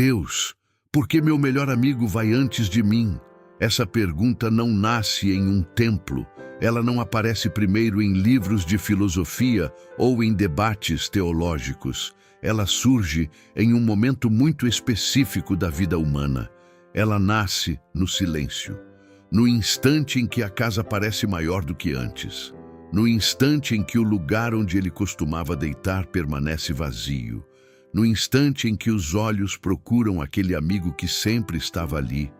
Deus, por que meu melhor amigo vai antes de mim? Essa pergunta não nasce em um templo, ela não aparece primeiro em livros de filosofia ou em debates teológicos. Ela surge em um momento muito específico da vida humana. Ela nasce no silêncio, no instante em que a casa parece maior do que antes, no instante em que o lugar onde ele costumava deitar permanece vazio, no instante em que os olhos procuram aquele amigo que sempre estava ali,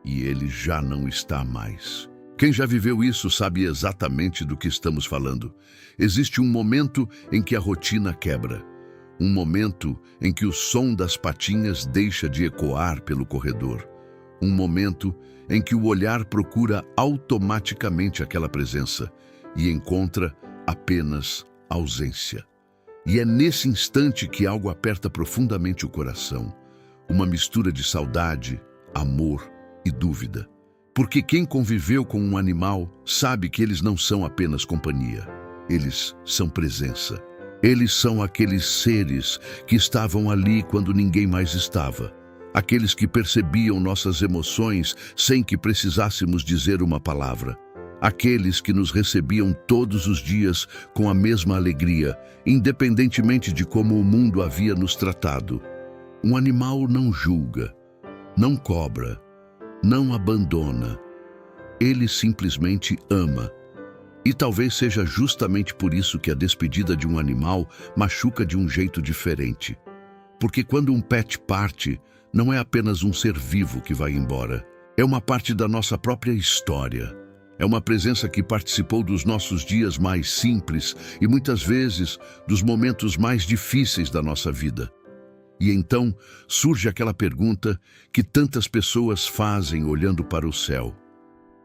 e ele já não está mais. Quem já viveu isso sabe exatamente do que estamos falando. Existe um momento em que a rotina quebra. Um momento em que o som das patinhas deixa de ecoar pelo corredor. Um momento em que o olhar procura automaticamente aquela presença e encontra apenas ausência. E é nesse instante que algo aperta profundamente o coração. Uma mistura de saudade, amor e dúvida. Porque quem conviveu com um animal sabe que eles não são apenas companhia. Eles são presença. Eles são aqueles seres que estavam ali quando ninguém mais estava. Aqueles que percebiam nossas emoções sem que precisássemos dizer uma palavra. Aqueles que nos recebiam todos os dias com a mesma alegria, independentemente de como o mundo havia nos tratado. Um animal não julga, não cobra, não abandona. Ele simplesmente ama. E talvez seja justamente por isso que a despedida de um animal machuca de um jeito diferente. Porque quando um pet parte, não é apenas um ser vivo que vai embora. É uma parte da nossa própria história. É uma presença que participou dos nossos dias mais simples e muitas vezes dos momentos mais difíceis da nossa vida. E então surge aquela pergunta que tantas pessoas fazem olhando para o céu.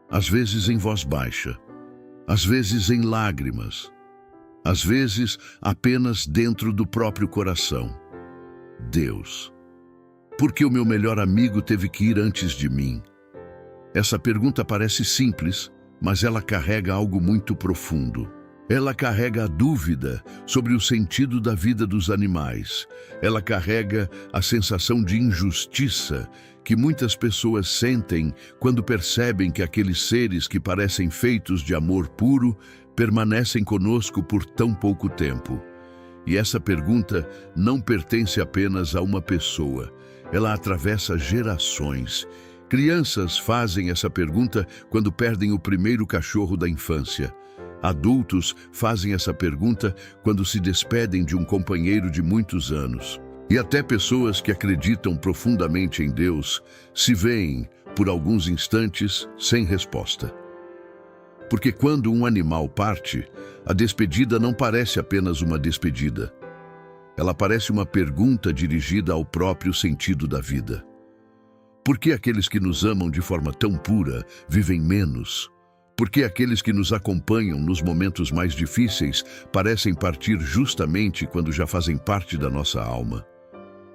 Às vezes em voz baixa, às vezes em lágrimas, às vezes apenas dentro do próprio coração. Deus, por que o meu melhor amigo teve que ir antes de mim? Essa pergunta parece simples, mas ela carrega algo muito profundo. Ela carrega a dúvida sobre o sentido da vida dos animais. Ela carrega a sensação de injustiça que muitas pessoas sentem quando percebem que aqueles seres que parecem feitos de amor puro permanecem conosco por tão pouco tempo. E essa pergunta não pertence apenas a uma pessoa. Ela atravessa gerações. Crianças fazem essa pergunta quando perdem o primeiro cachorro da infância. Adultos fazem essa pergunta quando se despedem de um companheiro de muitos anos. E até pessoas que acreditam profundamente em Deus se veem, por alguns instantes, sem resposta. Porque quando um animal parte, a despedida não parece apenas uma despedida. Ela parece uma pergunta dirigida ao próprio sentido da vida. Por que aqueles que nos amam de forma tão pura vivem menos? Por que aqueles que nos acompanham nos momentos mais difíceis parecem partir justamente quando já fazem parte da nossa alma?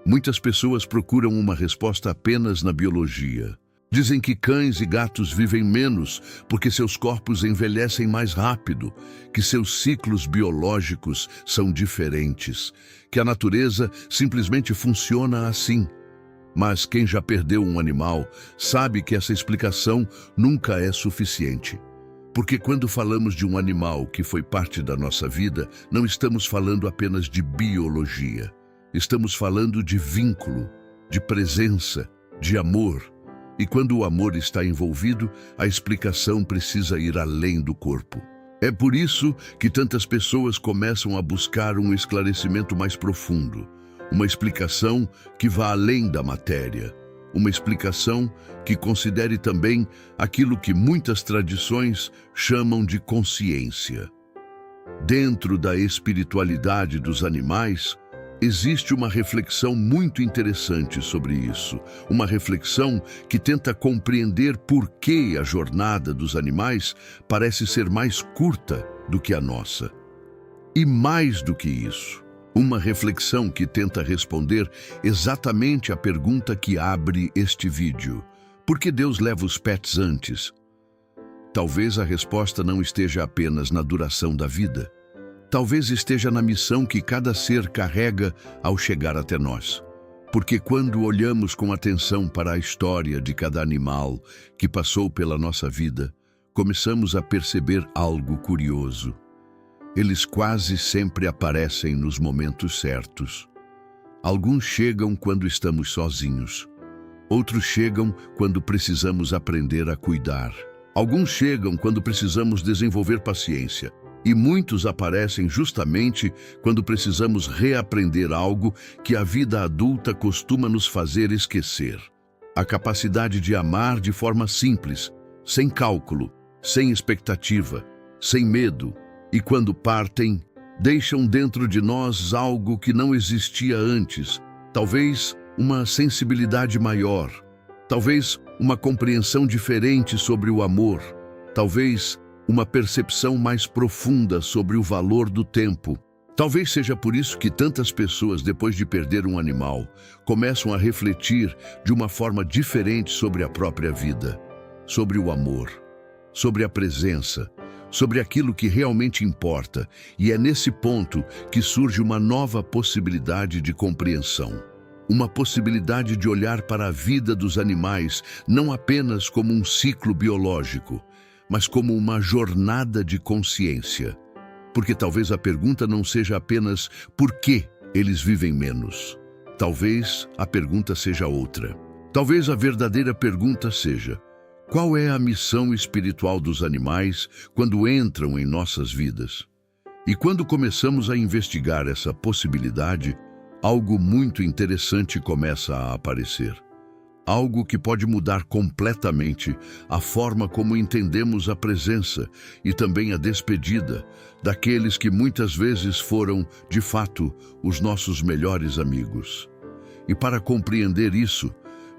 Muitas pessoas procuram uma resposta apenas na biologia. Dizem que cães e gatos vivem menos porque seus corpos envelhecem mais rápido, que seus ciclos biológicos são diferentes, que a natureza simplesmente funciona assim. Mas quem já perdeu um animal sabe que essa explicação nunca é suficiente. Porque quando falamos de um animal que foi parte da nossa vida, não estamos falando apenas de biologia. Estamos falando de vínculo, de presença, de amor. E quando o amor está envolvido, a explicação precisa ir além do corpo. É por isso que tantas pessoas começam a buscar um esclarecimento mais profundo. Uma explicação que vá além da matéria. Uma explicação que considere também aquilo que muitas tradições chamam de consciência. Dentro da espiritualidade dos animais, existe uma reflexão muito interessante sobre isso. Uma reflexão que tenta compreender por que a jornada dos animais parece ser mais curta do que a nossa. E mais do que isso, uma reflexão que tenta responder exatamente a pergunta que abre este vídeo. Por que Deus leva os pets antes? Talvez a resposta não esteja apenas na duração da vida. Talvez esteja na missão que cada ser carrega ao chegar até nós. Porque quando olhamos com atenção para a história de cada animal que passou pela nossa vida, começamos a perceber algo curioso. Eles quase sempre aparecem nos momentos certos. Alguns chegam quando estamos sozinhos. Outros chegam quando precisamos aprender a cuidar. Alguns chegam quando precisamos desenvolver paciência. E muitos aparecem justamente quando precisamos reaprender algo que a vida adulta costuma nos fazer esquecer. A capacidade de amar de forma simples, sem cálculo, sem expectativa, sem medo. E quando partem, deixam dentro de nós algo que não existia antes. Talvez uma sensibilidade maior. Talvez uma compreensão diferente sobre o amor. Talvez uma percepção mais profunda sobre o valor do tempo. Talvez seja por isso que tantas pessoas, depois de perder um animal, começam a refletir de uma forma diferente sobre a própria vida, sobre o amor, sobre a presença, sobre aquilo que realmente importa, e é nesse ponto que surge uma nova possibilidade de compreensão. Uma possibilidade de olhar para a vida dos animais não apenas como um ciclo biológico, mas como uma jornada de consciência. Porque talvez a pergunta não seja apenas por que eles vivem menos. Talvez a pergunta seja outra. Talvez a verdadeira pergunta seja: qual é a missão espiritual dos animais quando entram em nossas vidas? E quando começamos a investigar essa possibilidade, algo muito interessante começa a aparecer. Algo que pode mudar completamente a forma como entendemos a presença e também a despedida daqueles que muitas vezes foram, de fato, os nossos melhores amigos. E para compreender isso,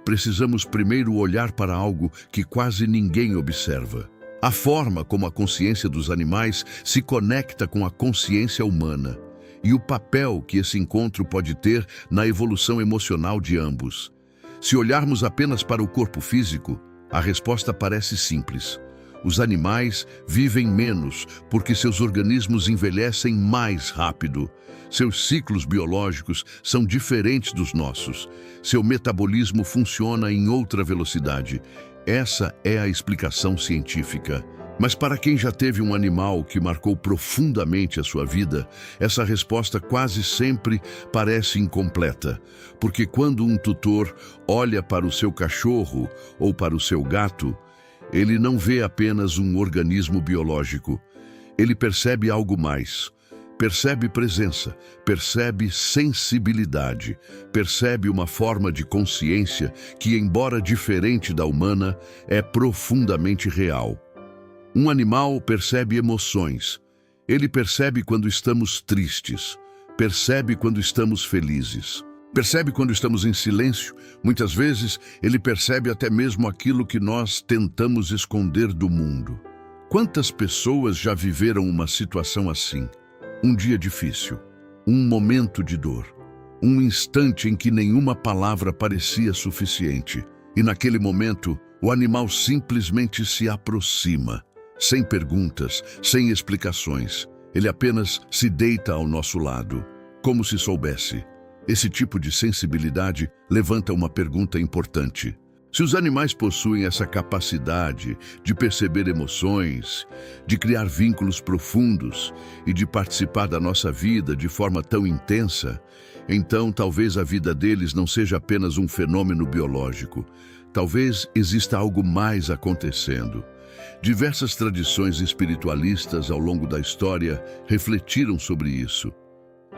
precisamos primeiro olhar para algo que quase ninguém observa. A forma como a consciência dos animais se conecta com a consciência humana e o papel que esse encontro pode ter na evolução emocional de ambos. Se olharmos apenas para o corpo físico, a resposta parece simples. Os animais vivem menos porque seus organismos envelhecem mais rápido. Seus ciclos biológicos são diferentes dos nossos. Seu metabolismo funciona em outra velocidade. Essa é a explicação científica. Mas para quem já teve um animal que marcou profundamente a sua vida, essa resposta quase sempre parece incompleta. Porque quando um tutor olha para o seu cachorro ou para o seu gato, ele não vê apenas um organismo biológico. Ele percebe algo mais. Percebe presença, percebe sensibilidade, percebe uma forma de consciência que, embora diferente da humana, é profundamente real. Um animal percebe emoções. Ele percebe quando estamos tristes, percebe quando estamos felizes, percebe quando estamos em silêncio. Muitas vezes, ele percebe até mesmo aquilo que nós tentamos esconder do mundo. Quantas pessoas já viveram uma situação assim? Um dia difícil, um momento de dor, um instante em que nenhuma palavra parecia suficiente. E naquele momento, o animal simplesmente se aproxima. Sem perguntas, sem explicações. Ele apenas se deita ao nosso lado, como se soubesse. Esse tipo de sensibilidade levanta uma pergunta importante. Se os animais possuem essa capacidade de perceber emoções, de criar vínculos profundos e de participar da nossa vida de forma tão intensa, então talvez a vida deles não seja apenas um fenômeno biológico. Talvez exista algo mais acontecendo. Diversas tradições espiritualistas ao longo da história refletiram sobre isso.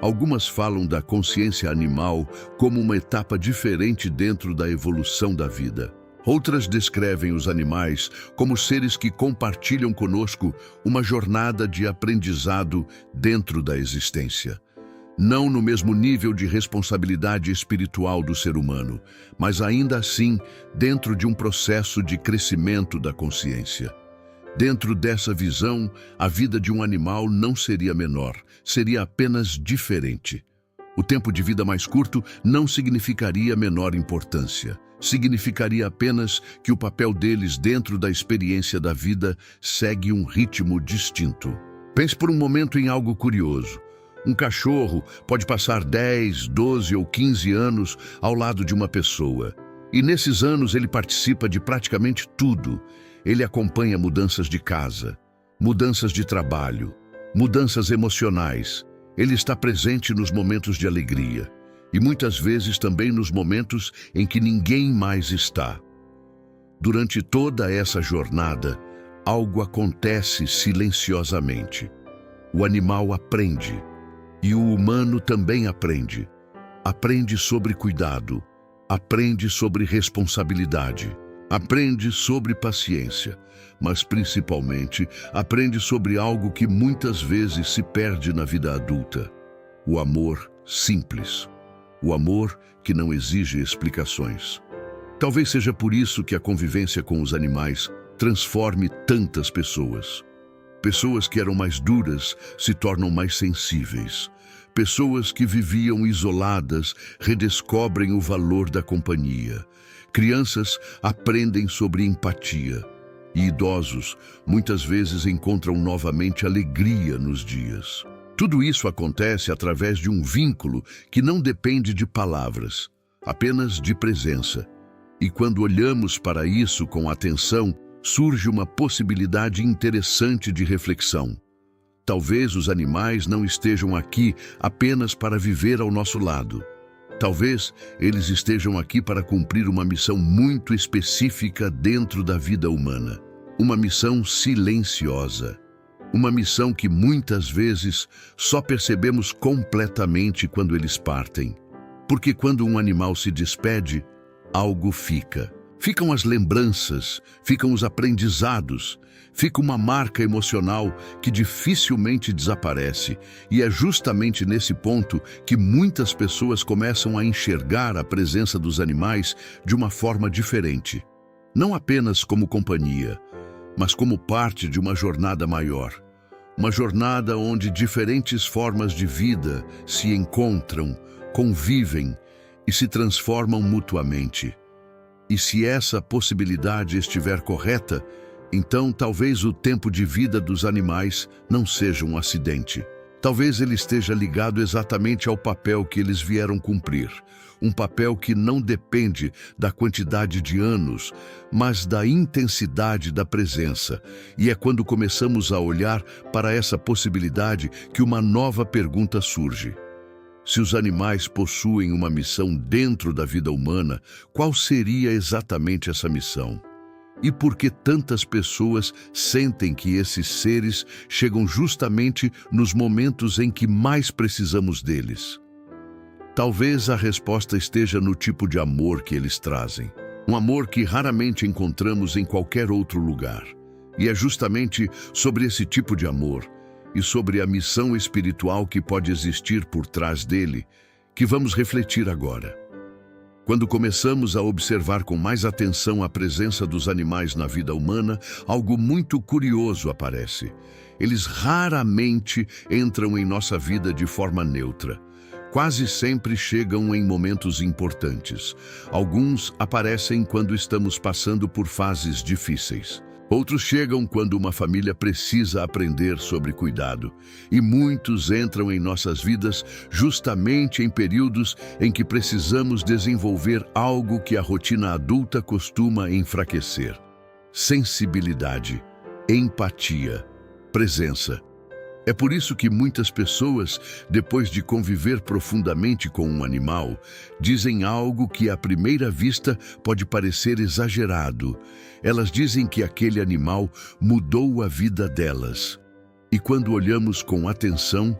Algumas falam da consciência animal como uma etapa diferente dentro da evolução da vida. Outras descrevem os animais como seres que compartilham conosco uma jornada de aprendizado dentro da existência. Não no mesmo nível de responsabilidade espiritual do ser humano, mas ainda assim dentro de um processo de crescimento da consciência. Dentro dessa visão, a vida de um animal não seria menor, seria apenas diferente. O tempo de vida mais curto não significaria menor importância. Significaria apenas que o papel deles dentro da experiência da vida segue um ritmo distinto. Pense por um momento em algo curioso. Um cachorro pode passar 10, 12 ou 15 anos ao lado de uma pessoa. E nesses anos ele participa de praticamente tudo. Ele acompanha mudanças de casa, mudanças de trabalho, mudanças emocionais. Ele está presente nos momentos de alegria e muitas vezes também nos momentos em que ninguém mais está. Durante toda essa jornada, algo acontece silenciosamente. O animal aprende e o humano também aprende. Aprende sobre cuidado, aprende sobre responsabilidade, aprende sobre paciência, mas principalmente aprende sobre algo que muitas vezes se perde na vida adulta: o amor simples, o amor que não exige explicações. Talvez seja por isso que a convivência com os animais transforme tantas pessoas. Pessoas que eram mais duras se tornam mais sensíveis. Pessoas que viviam isoladas redescobrem o valor da companhia. Crianças aprendem sobre empatia. E idosos muitas vezes encontram novamente alegria nos dias. Tudo isso acontece através de um vínculo que não depende de palavras, apenas de presença. E quando olhamos para isso com atenção, surge uma possibilidade interessante de reflexão. Talvez os animais não estejam aqui apenas para viver ao nosso lado. Talvez eles estejam aqui para cumprir uma missão muito específica dentro da vida humana. Uma missão silenciosa. Uma missão que muitas vezes só percebemos completamente quando eles partem. Porque quando um animal se despede, algo fica. Ficam as lembranças, ficam os aprendizados, fica uma marca emocional que dificilmente desaparece. E é justamente nesse ponto que muitas pessoas começam a enxergar a presença dos animais de uma forma diferente. Não apenas como companhia, mas como parte de uma jornada maior. Uma jornada onde diferentes formas de vida se encontram, convivem e se transformam mutuamente. E se essa possibilidade estiver correta, então talvez o tempo de vida dos animais não seja um acidente. Talvez ele esteja ligado exatamente ao papel que eles vieram cumprir. Um papel que não depende da quantidade de anos, mas da intensidade da presença. E é quando começamos a olhar para essa possibilidade que uma nova pergunta surge. Se os animais possuem uma missão dentro da vida humana, qual seria exatamente essa missão? E por que tantas pessoas sentem que esses seres chegam justamente nos momentos em que mais precisamos deles? Talvez a resposta esteja no tipo de amor que eles trazem. Um amor que raramente encontramos em qualquer outro lugar. E é justamente sobre esse tipo de amor e sobre a missão espiritual que pode existir por trás dele, que vamos refletir agora. Quando começamos a observar com mais atenção a presença dos animais na vida humana, algo muito curioso aparece. Eles raramente entram em nossa vida de forma neutra. Quase sempre chegam em momentos importantes. Alguns aparecem quando estamos passando por fases difíceis. Outros chegam quando uma família precisa aprender sobre cuidado. E muitos entram em nossas vidas justamente em períodos em que precisamos desenvolver algo que a rotina adulta costuma enfraquecer: sensibilidade, empatia, presença. É por isso que muitas pessoas, depois de conviver profundamente com um animal, dizem algo que à primeira vista pode parecer exagerado. Elas dizem que aquele animal mudou a vida delas. E quando olhamos com atenção,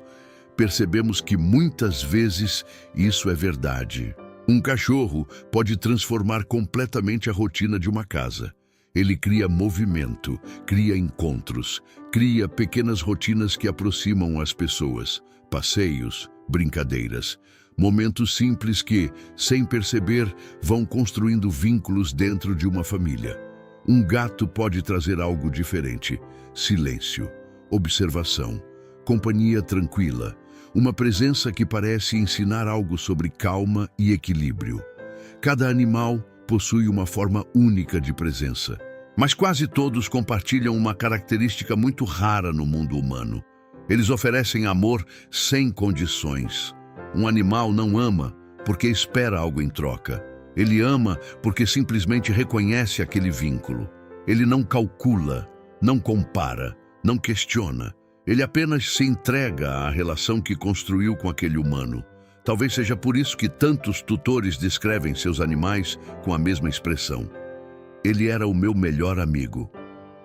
percebemos que muitas vezes isso é verdade. Um cachorro pode transformar completamente a rotina de uma casa. Ele cria movimento, cria encontros, cria pequenas rotinas que aproximam as pessoas, passeios, brincadeiras, momentos simples que, sem perceber, vão construindo vínculos dentro de uma família. Um gato pode trazer algo diferente: silêncio, observação, companhia tranquila, uma presença que parece ensinar algo sobre calma e equilíbrio. Cada animal possui uma forma única de presença, mas quase todos compartilham uma característica muito rara no mundo humano: Eles oferecem amor sem condições. Um animal não ama porque espera algo em troca. Ele ama porque simplesmente reconhece aquele vínculo. Ele não calcula, não compara, não questiona. Ele apenas se entrega à relação que construiu com aquele humano. Talvez seja por isso que tantos tutores descrevem seus animais com a mesma expressão. Ele era o meu melhor amigo.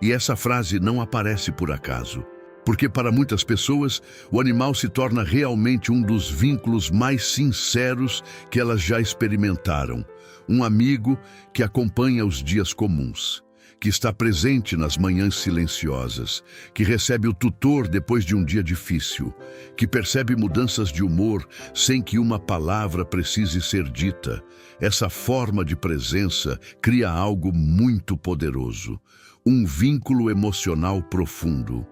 E essa frase não aparece por acaso. Porque para muitas pessoas, o animal se torna realmente um dos vínculos mais sinceros que elas já experimentaram. Um amigo que acompanha os dias comuns, que está presente nas manhãs silenciosas, que recebe o tutor depois de um dia difícil, que percebe mudanças de humor sem que uma palavra precise ser dita. Essa forma de presença cria algo muito poderoso, um vínculo emocional profundo.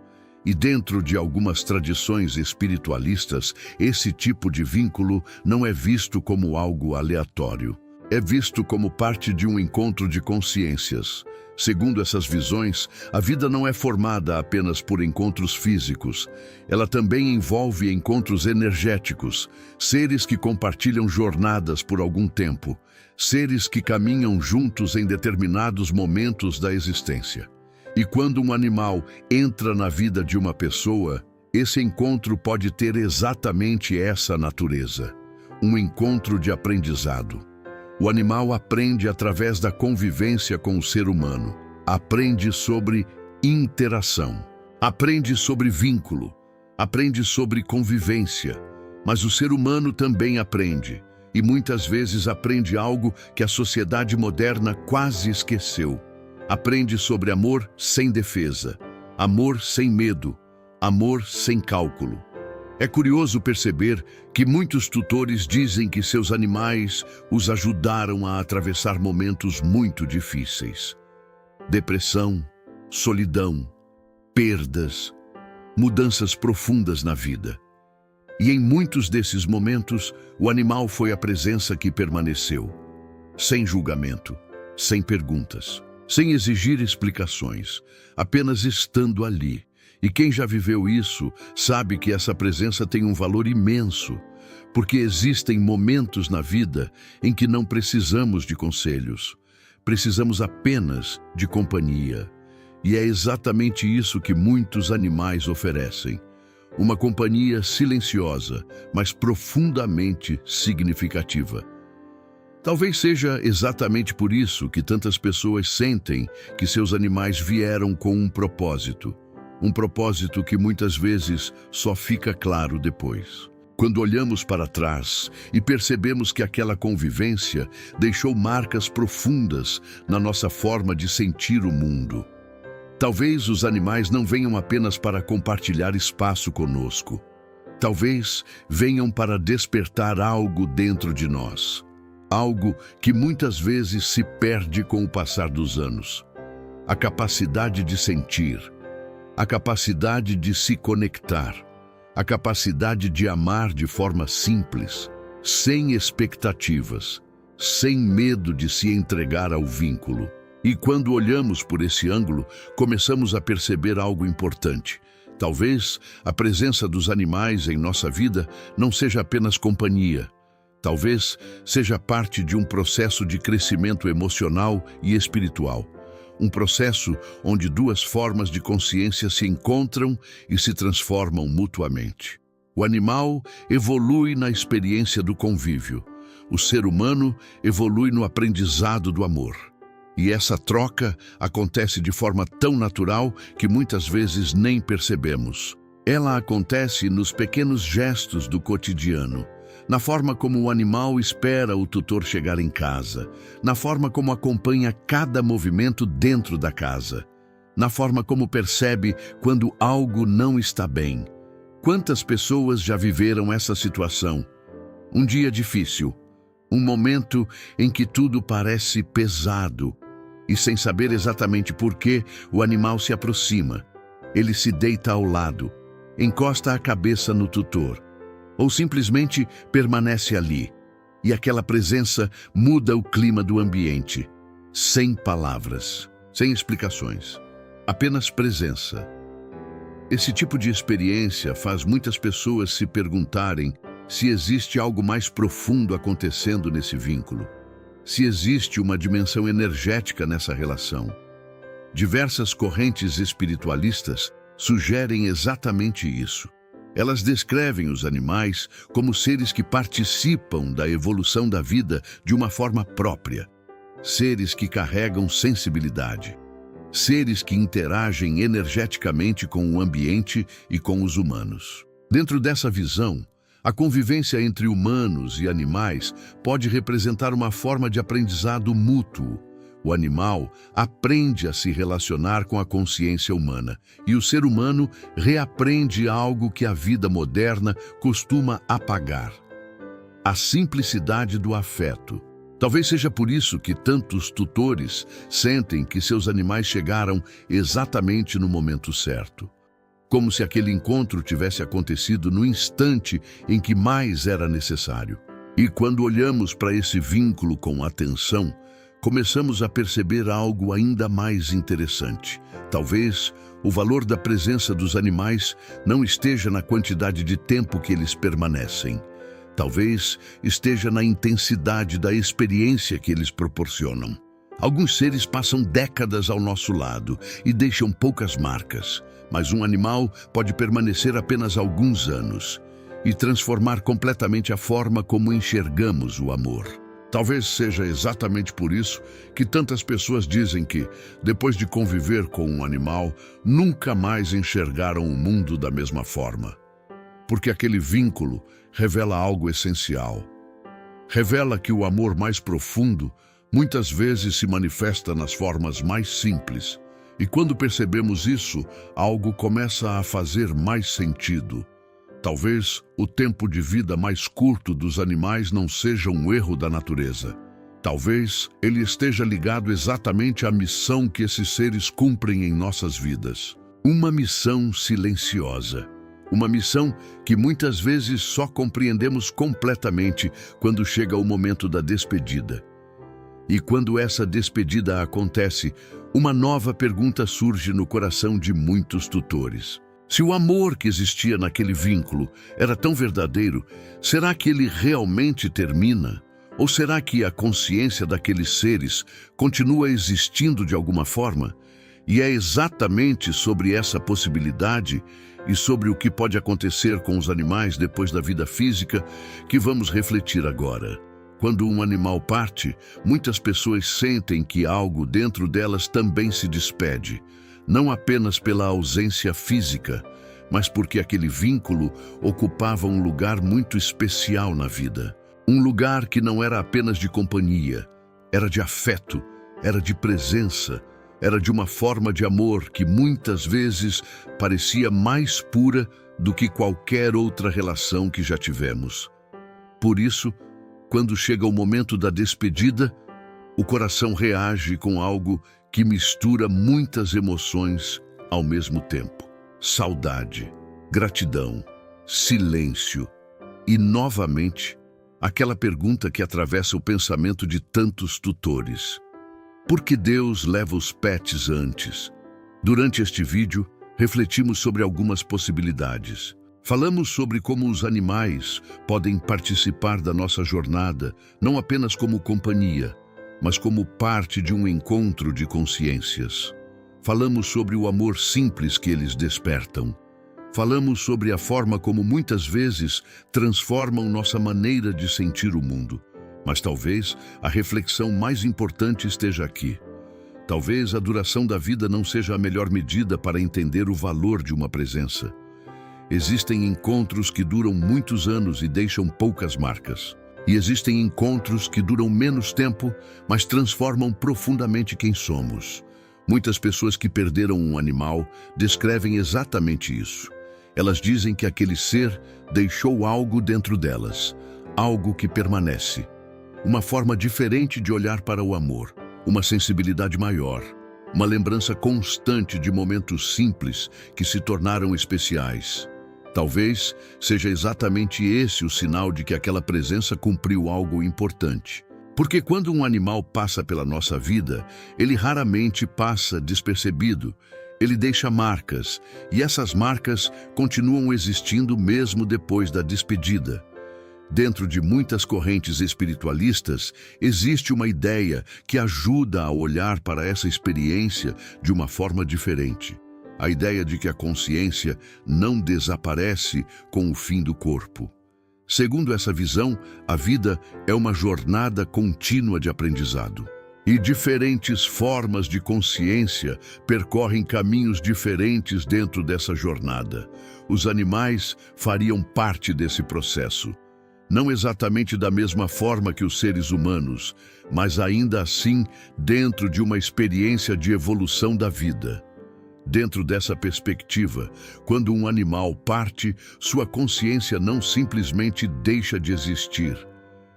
E dentro de algumas tradições espiritualistas, esse tipo de vínculo não é visto como algo aleatório. É visto como parte de um encontro de consciências. Segundo essas visões, a vida não é formada apenas por encontros físicos. Ela também envolve encontros energéticos, seres que compartilham jornadas por algum tempo, seres que caminham juntos em determinados momentos da existência. E quando um animal entra na vida de uma pessoa, esse encontro pode ter exatamente essa natureza, um encontro de aprendizado. O animal aprende através da convivência com o ser humano, aprende sobre interação, aprende sobre vínculo, aprende sobre convivência, mas o ser humano também aprende, e muitas vezes aprende algo que a sociedade moderna quase esqueceu. Aprende sobre amor sem defesa, amor sem medo, amor sem cálculo. É curioso perceber que muitos tutores dizem que seus animais os ajudaram a atravessar momentos muito difíceis. Depressão, solidão, perdas, mudanças profundas na vida. E em muitos desses momentos, o animal foi a presença que permaneceu, sem julgamento, sem perguntas, sem exigir explicações, apenas estando ali. E quem já viveu isso sabe que essa presença tem um valor imenso, porque existem momentos na vida em que não precisamos de conselhos, precisamos apenas de companhia. E é exatamente isso que muitos animais oferecem. Uma companhia silenciosa, mas profundamente significativa. Talvez seja exatamente por isso que tantas pessoas sentem que seus animais vieram com um propósito que muitas vezes só fica claro depois. Quando olhamos para trás e percebemos que aquela convivência deixou marcas profundas na nossa forma de sentir o mundo. Talvez os animais não venham apenas para compartilhar espaço conosco. Talvez venham para despertar algo dentro de nós. Algo que muitas vezes se perde com o passar dos anos. A capacidade de sentir, a capacidade de se conectar, a capacidade de amar de forma simples, sem expectativas, sem medo de se entregar ao vínculo. E quando olhamos por esse ângulo, começamos a perceber algo importante. Talvez a presença dos animais em nossa vida não seja apenas companhia. Talvez seja parte de um processo de crescimento emocional e espiritual. Um processo onde duas formas de consciência se encontram e se transformam mutuamente. O animal evolui na experiência do convívio. O ser humano evolui no aprendizado do amor. E essa troca acontece de forma tão natural que muitas vezes nem percebemos. Ela acontece nos pequenos gestos do cotidiano, na forma como o animal espera o tutor chegar em casa, na forma como acompanha cada movimento dentro da casa, na forma como percebe quando algo não está bem. Quantas pessoas já viveram essa situação? Um dia difícil, um momento em que tudo parece pesado, e sem saber exatamente por que, o animal se aproxima. Ele se deita ao lado, encosta a cabeça no tutor, ou simplesmente permanece ali, e aquela presença muda o clima do ambiente, sem palavras, sem explicações, apenas presença. Esse tipo de experiência faz muitas pessoas se perguntarem se existe algo mais profundo acontecendo nesse vínculo, se existe uma dimensão energética nessa relação. Diversas correntes espiritualistas sugerem exatamente isso. Elas descrevem os animais como seres que participam da evolução da vida de uma forma própria, seres que carregam sensibilidade, seres que interagem energeticamente com o ambiente e com os humanos. Dentro dessa visão, a convivência entre humanos e animais pode representar uma forma de aprendizado mútuo. O animal aprende a se relacionar com a consciência humana e o ser humano reaprende algo que a vida moderna costuma apagar: a simplicidade do afeto. Talvez seja por isso que tantos tutores sentem que seus animais chegaram exatamente no momento certo, como se aquele encontro tivesse acontecido no instante em que mais era necessário. E quando olhamos para esse vínculo com atenção, começamos a perceber algo ainda mais interessante. Talvez o valor da presença dos animais não esteja na quantidade de tempo que eles permanecem. Talvez esteja na intensidade da experiência que eles proporcionam. Alguns seres passam décadas ao nosso lado e deixam poucas marcas, mas um animal pode permanecer apenas alguns anos e transformar completamente a forma como enxergamos o amor. Talvez seja exatamente por isso que tantas pessoas dizem que, depois de conviver com um animal, nunca mais enxergaram o mundo da mesma forma. Porque aquele vínculo revela algo essencial. Revela que o amor mais profundo muitas vezes se manifesta nas formas mais simples. E quando percebemos isso, algo começa a fazer mais sentido. Talvez o tempo de vida mais curto dos animais não seja um erro da natureza. Talvez ele esteja ligado exatamente à missão que esses seres cumprem em nossas vidas. Uma missão silenciosa. Uma missão que muitas vezes só compreendemos completamente quando chega o momento da despedida. E quando essa despedida acontece, uma nova pergunta surge no coração de muitos tutores. Se o amor que existia naquele vínculo era tão verdadeiro, será que ele realmente termina? Ou será que a consciência daqueles seres continua existindo de alguma forma? E é exatamente sobre essa possibilidade e sobre o que pode acontecer com os animais depois da vida física que vamos refletir agora. Quando um animal parte, muitas pessoas sentem que algo dentro delas também se despede, não apenas pela ausência física, mas porque aquele vínculo ocupava um lugar muito especial na vida. Um lugar que não era apenas de companhia, era de afeto, era de presença, era de uma forma de amor que muitas vezes parecia mais pura do que qualquer outra relação que já tivemos. Por isso, quando chega o momento da despedida, o coração reage com algo que mistura muitas emoções ao mesmo tempo. Saudade, gratidão, silêncio e, novamente, aquela pergunta que atravessa o pensamento de tantos tutores. Por que Deus leva os pets antes? Durante este vídeo, refletimos sobre algumas possibilidades. Falamos sobre como os animais podem participar da nossa jornada, não apenas como companhia, mas como parte de um encontro de consciências. Falamos sobre o amor simples que eles despertam. Falamos sobre a forma como muitas vezes transformam nossa maneira de sentir o mundo. Mas talvez a reflexão mais importante esteja aqui. Talvez a duração da vida não seja a melhor medida para entender o valor de uma presença. Existem encontros que duram muitos anos e deixam poucas marcas. E existem encontros que duram menos tempo, mas transformam profundamente quem somos. Muitas pessoas que perderam um animal descrevem exatamente isso. Elas dizem que aquele ser deixou algo dentro delas, algo que permanece. Uma forma diferente de olhar para o amor, uma sensibilidade maior, uma lembrança constante de momentos simples que se tornaram especiais. Talvez seja exatamente esse o sinal de que aquela presença cumpriu algo importante. Porque quando um animal passa pela nossa vida, ele raramente passa despercebido. Ele deixa marcas, e essas marcas continuam existindo mesmo depois da despedida. Dentro de muitas correntes espiritualistas, existe uma ideia que ajuda a olhar para essa experiência de uma forma diferente. A ideia de que a consciência não desaparece com o fim do corpo. Segundo essa visão, a vida é uma jornada contínua de aprendizado. E diferentes formas de consciência percorrem caminhos diferentes dentro dessa jornada. Os animais fariam parte desse processo. Não exatamente da mesma forma que os seres humanos, mas ainda assim dentro de uma experiência de evolução da vida. Dentro dessa perspectiva, quando um animal parte, sua consciência não simplesmente deixa de existir.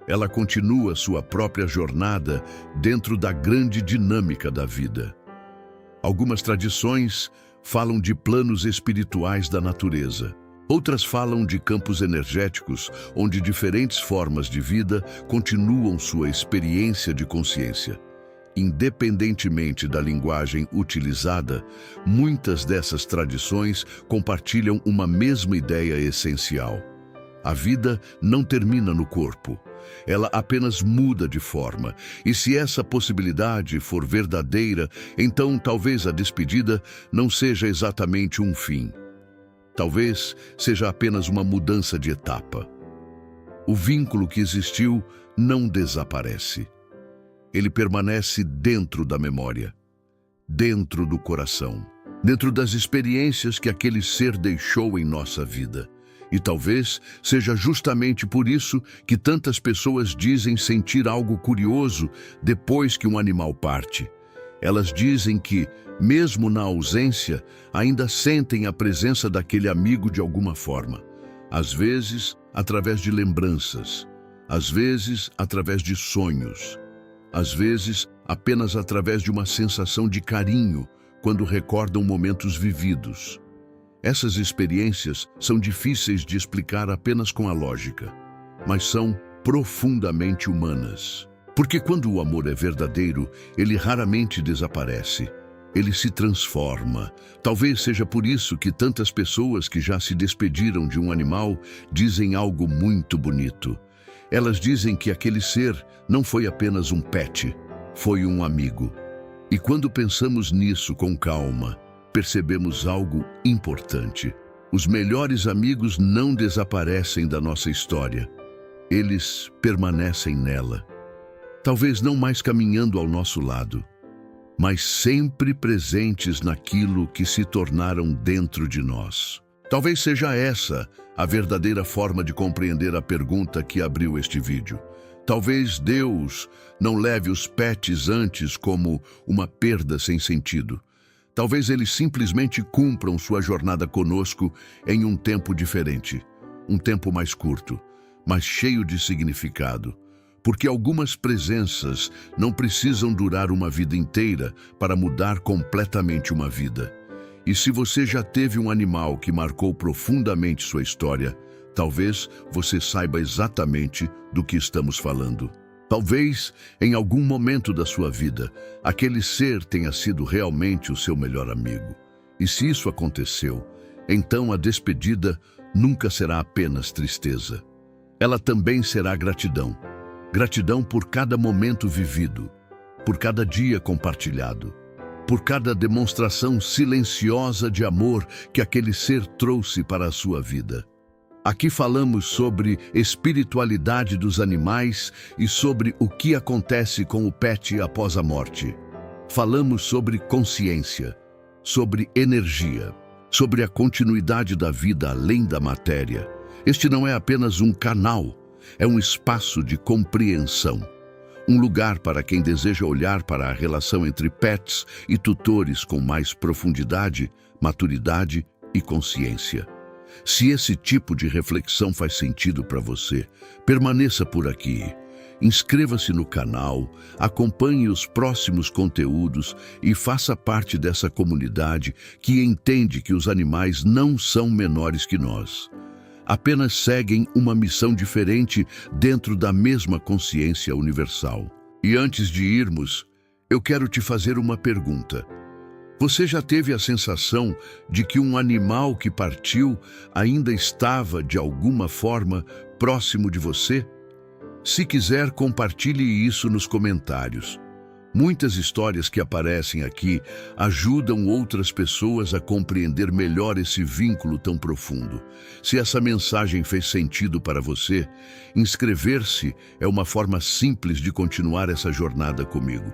Ela continua sua própria jornada dentro da grande dinâmica da vida. Algumas tradições falam de planos espirituais da natureza. Outras falam de campos energéticos, onde diferentes formas de vida continuam sua experiência de consciência. Independentemente da linguagem utilizada, muitas dessas tradições compartilham uma mesma ideia essencial. A vida não termina no corpo. Ela apenas muda de forma. E se essa possibilidade for verdadeira, então talvez a despedida não seja exatamente um fim. Talvez seja apenas uma mudança de etapa. O vínculo que existiu não desaparece. Ele permanece dentro da memória, dentro do coração, dentro das experiências que aquele ser deixou em nossa vida. E talvez seja justamente por isso que tantas pessoas dizem sentir algo curioso depois que um animal parte. Elas dizem que, mesmo na ausência, ainda sentem a presença daquele amigo de alguma forma. Às vezes, através de lembranças. Às vezes, através de sonhos. Às vezes, apenas através de uma sensação de carinho, quando recordam momentos vividos. Essas experiências são difíceis de explicar apenas com a lógica, mas são profundamente humanas. Porque quando o amor é verdadeiro, ele raramente desaparece. Ele se transforma. Talvez seja por isso que tantas pessoas que já se despediram de um animal dizem algo muito bonito. Elas dizem que aquele ser não foi apenas um pet, foi um amigo. E quando pensamos nisso com calma, percebemos algo importante. Os melhores amigos não desaparecem da nossa história. Eles permanecem nela. Talvez não mais caminhando ao nosso lado, mas sempre presentes naquilo que se tornaram dentro de nós. Talvez seja essa a verdadeira forma de compreender a pergunta que abriu este vídeo. Talvez Deus não leve os pets antes como uma perda sem sentido. Talvez eles simplesmente cumpram sua jornada conosco em um tempo diferente, um tempo mais curto, mas cheio de significado. Porque algumas presenças não precisam durar uma vida inteira para mudar completamente uma vida. E se você já teve um animal que marcou profundamente sua história, talvez você saiba exatamente do que estamos falando. Talvez, em algum momento da sua vida, aquele ser tenha sido realmente o seu melhor amigo. E se isso aconteceu, então a despedida nunca será apenas tristeza. Ela também será gratidão. Gratidão por cada momento vivido, por cada dia compartilhado, por cada demonstração silenciosa de amor que aquele ser trouxe para a sua vida. Aqui falamos sobre espiritualidade dos animais e sobre o que acontece com o pet após a morte. Falamos sobre consciência, sobre energia, sobre a continuidade da vida além da matéria. Este não é apenas um canal, é um espaço de compreensão. Um lugar para quem deseja olhar para a relação entre pets e tutores com mais profundidade, maturidade e consciência. Se esse tipo de reflexão faz sentido para você, permaneça por aqui. Inscreva-se no canal, acompanhe os próximos conteúdos e faça parte dessa comunidade que entende que os animais não são menores que nós. Apenas seguem uma missão diferente dentro da mesma consciência universal. E antes de irmos, eu quero te fazer uma pergunta. Você já teve a sensação de que um animal que partiu ainda estava, de alguma forma, próximo de você? Se quiser, compartilhe isso nos comentários. Muitas histórias que aparecem aqui ajudam outras pessoas a compreender melhor esse vínculo tão profundo. Se essa mensagem fez sentido para você, inscrever-se é uma forma simples de continuar essa jornada comigo.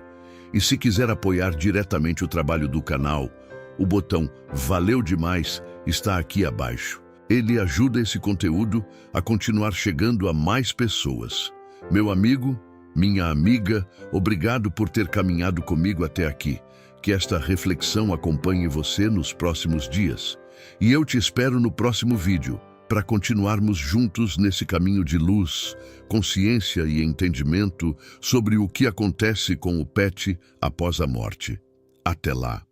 E se quiser apoiar diretamente o trabalho do canal, o botão Valeu Demais está aqui abaixo. Ele ajuda esse conteúdo a continuar chegando a mais pessoas. Meu amigo, minha amiga, obrigado por ter caminhado comigo até aqui. Que esta reflexão acompanhe você nos próximos dias. E eu te espero no próximo vídeo, para continuarmos juntos nesse caminho de luz, consciência e entendimento sobre o que acontece com o pet após a morte. Até lá!